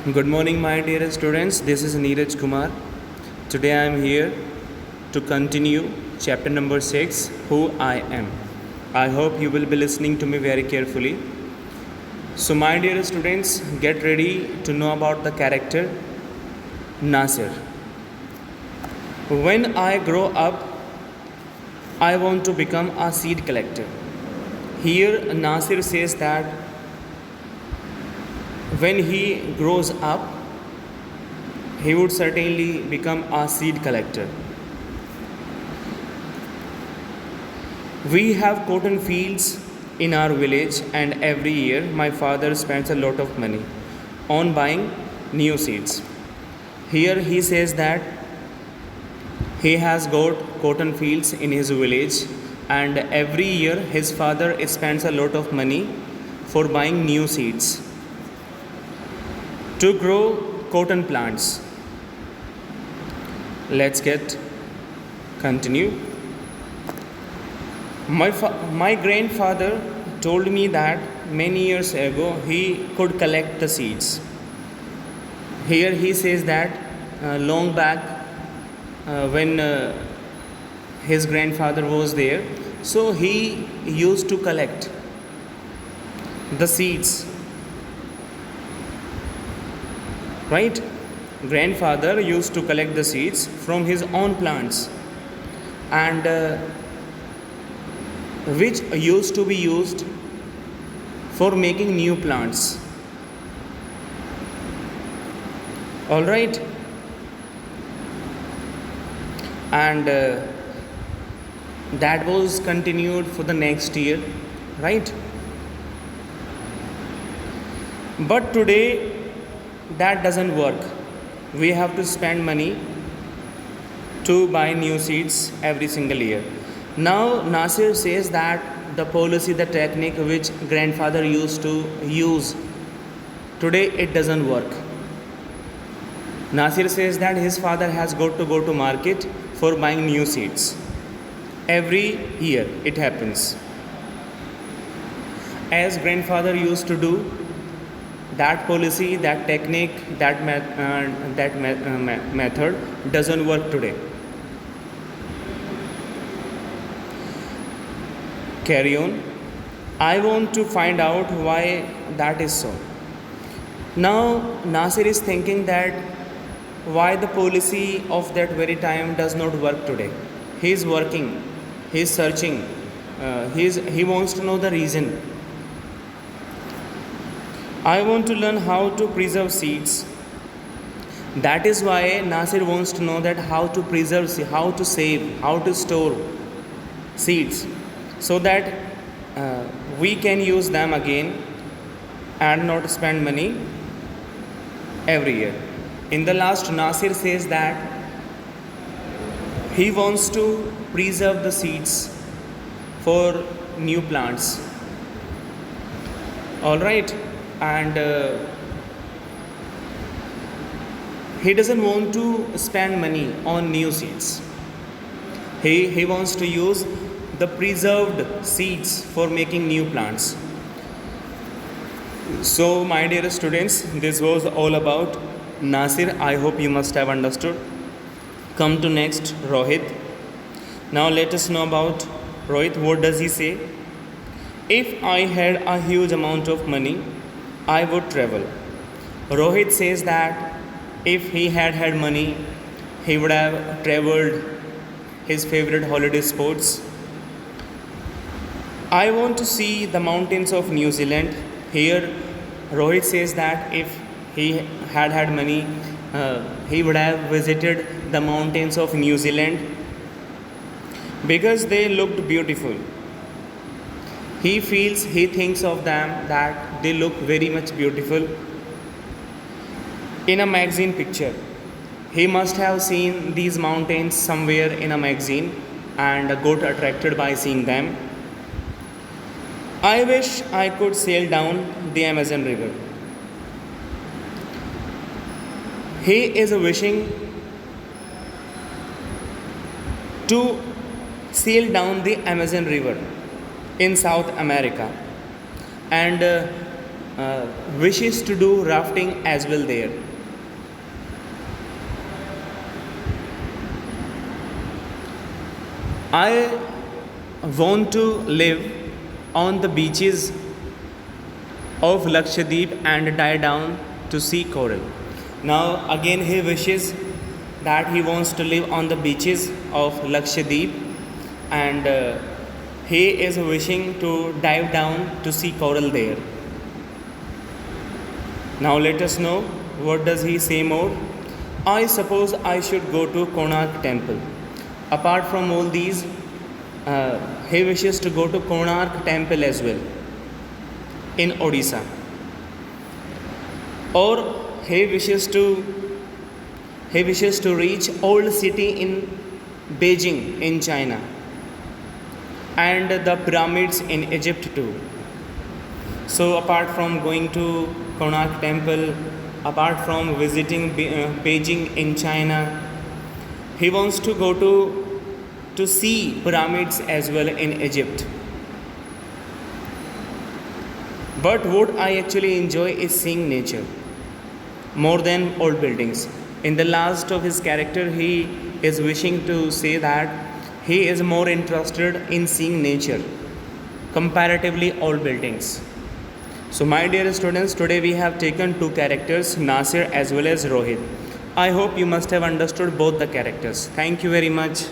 Good morning, my dear students. This is Neeraj Kumar. Today I am here to continue chapter number 6, Who I Am. I hope you will be listening to me very carefully. So, my dear students, get ready to know about the character Nasir. When I grow up, I want to become a seed collector. Here, Nasir says that when he grows up, he would certainly become a seed collector. We have cotton fields in our village, and every year my father spends a lot of money on buying new seeds. Here he says that he has got cotton fields in his village, and every year his father spends a lot of money for buying new seeds to grow cotton plants. Let's get continue. My grandfather told me that many years ago he could collect the seeds. Here he says that long back when his grandfather was there, so he used to collect the seeds, right? Grandfather used to collect the seeds from his own plants, and which used to be used for making new plants. All right, and that was continued for the next year, right? But today that doesn't work. We have to spend money to buy new seeds every single year. Now Nasir says that the policy, the technique which grandfather used to use, today it doesn't work. Nasir says that his father has got to go to market for buying new seeds. Every year it happens. As grandfather used to do, that policy, that technique, method doesn't work today. Carry on. I want to find out why that is so. Now Nasir is thinking that why the policy of that very time does not work today. He is working, he is searching, he wants to know the reason. I want to learn how to preserve seeds. That is why Nasir wants to know that how to preserve, how to save, how to store seeds, so that we can use them again and not spend money every year. In the last, Nasir says that he wants to preserve the seeds for new plants. All right, and he doesn't want to spend money on new seeds. He wants to use the preserved seeds for making new plants. So, my dear students, this was all about Nasir. I hope you must have understood. Come to next, Rohit. Now let us know about Rohit. What does he say? If I had a huge amount of money, I would travel. Rohit says that if he had money, he would have traveled his favorite holiday spots. I want to see the mountains of New Zealand. Here, Rohit says that if he had money, he would have visited the mountains of New Zealand because they looked beautiful. He thinks of them that they look very much beautiful in a magazine picture. He must have seen these mountains somewhere in a magazine and got attracted by seeing them. I wish I could sail down the Amazon River. He is wishing to sail down the Amazon River in South America, and wishes to do rafting as well there. I want to live on the beaches of Lakshadweep and die down to see coral. Now again he wishes that he wants to live on the beaches of Lakshadweep and he is wishing to dive down to see coral there. Now let us know what does he say more. I suppose I should go to Konark temple. Apart from all these, he wishes to go to Konark temple as well in Odisha. Or he wishes to reach old city in Beijing in China and the pyramids in Egypt too. So apart from going to Konark temple, apart from visiting Beijing in China, he wants to go to see pyramids as well in Egypt. But what I actually enjoy is seeing nature more than old buildings. In the last of his character, he is wishing to say that he is more interested in seeing nature comparatively old buildings. So my dear students, today we have taken two characters, Nasir as well as Rohit. I hope you must have understood both the characters. Thank you very much.